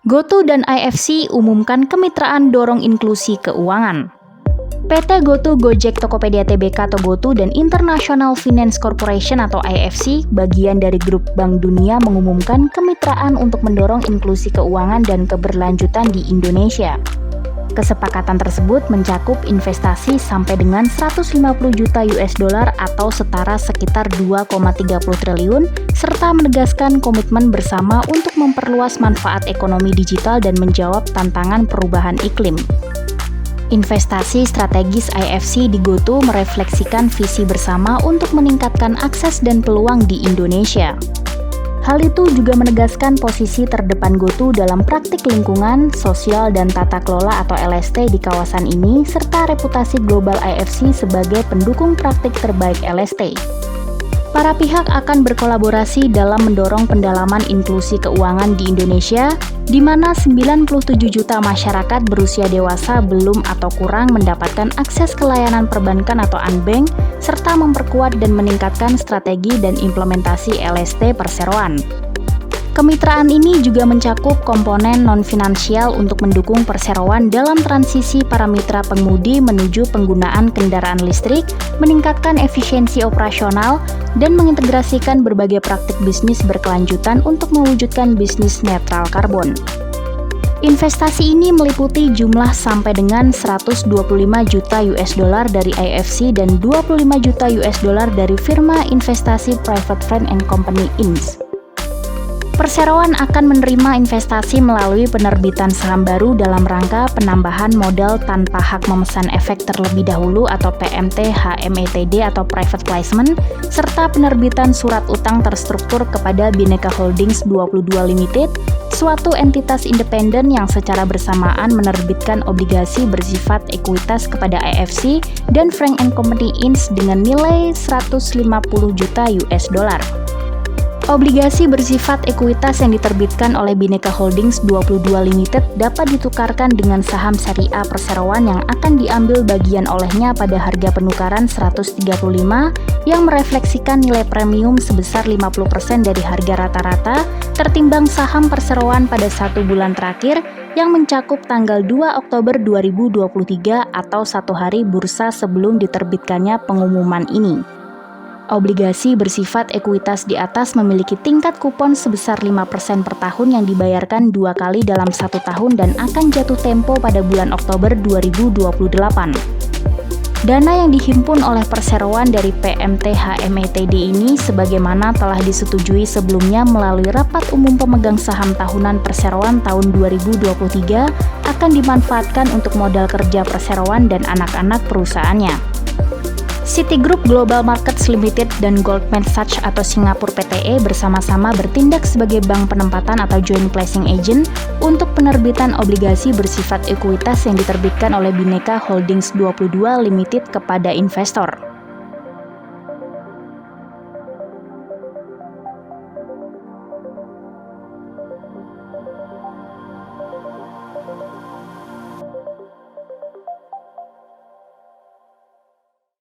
GoTo dan IFC umumkan kemitraan dorong inklusi keuangan. PT GoTo, Gojek, Tokopedia Tbk atau GoTo dan International Finance Corporation atau IFC, bagian dari grup Bank Dunia, mengumumkan kemitraan untuk mendorong inklusi keuangan dan keberlanjutan di Indonesia. Kesepakatan tersebut mencakup investasi sampai dengan 150 juta US dollar atau setara sekitar 2,30 triliun, serta menegaskan komitmen bersama untuk memperluas manfaat ekonomi digital dan menjawab tantangan perubahan iklim. Investasi strategis IFC di GoTo merefleksikan visi bersama untuk meningkatkan akses dan peluang di Indonesia. Hal itu juga menegaskan posisi terdepan GoTo dalam praktik lingkungan, sosial, dan tata kelola atau LST di kawasan ini, serta reputasi global IFC sebagai pendukung praktik terbaik LST. Para pihak akan berkolaborasi dalam mendorong pendalaman inklusi keuangan di Indonesia, di mana 97 juta masyarakat berusia dewasa belum atau kurang mendapatkan akses ke layanan perbankan atau unbank, serta memperkuat dan meningkatkan strategi dan implementasi LST perseroan. Kemitraan ini juga mencakup komponen non-finansial untuk mendukung perseroan dalam transisi para mitra pengemudi menuju penggunaan kendaraan listrik, meningkatkan efisiensi operasional, dan mengintegrasikan berbagai praktik bisnis berkelanjutan untuk mewujudkan bisnis netral karbon. Investasi ini meliputi jumlah sampai dengan 125 juta US dollar dari IFC dan 25 juta US dollar dari firma investasi Private Friend and Company Inc. Perseroan akan menerima investasi melalui penerbitan saham baru dalam rangka penambahan modal tanpa hak memesan efek terlebih dahulu atau PMT HMETD atau Private Placement, serta penerbitan surat utang terstruktur kepada Bhinneka Holdings 22 Limited, suatu entitas independen yang secara bersamaan menerbitkan obligasi bersifat ekuitas kepada IFC dan Frank and Company Inc. dengan nilai 150 juta US dollar. Obligasi bersifat ekuitas yang diterbitkan oleh Bhinneka Holdings 22 Limited dapat ditukarkan dengan saham syariah perseroan yang akan diambil bagian olehnya pada harga penukaran 135 yang merefleksikan nilai premium sebesar 50% dari harga rata-rata tertimbang saham perseroan pada 1 bulan terakhir yang mencakup tanggal 2 Oktober 2023 atau 1 hari bursa sebelum diterbitkannya pengumuman ini. Obligasi bersifat ekuitas di atas memiliki tingkat kupon sebesar 5% per tahun yang dibayarkan 2 kali dalam 1 tahun dan akan jatuh tempo pada bulan Oktober 2028. Dana yang dihimpun oleh perseroan dari PMT HMETD ini sebagaimana telah disetujui sebelumnya melalui Rapat Umum Pemegang Saham Tahunan Perseroan tahun 2023 akan dimanfaatkan untuk modal kerja perseroan dan anak-anak perusahaannya. Citigroup Global Markets Limited dan Goldman Sachs atau Singapura PTE bersama-sama bertindak sebagai bank penempatan atau joint placing agent untuk penerbitan obligasi bersifat ekuitas yang diterbitkan oleh Bhinneka Holdings 22 Limited kepada investor.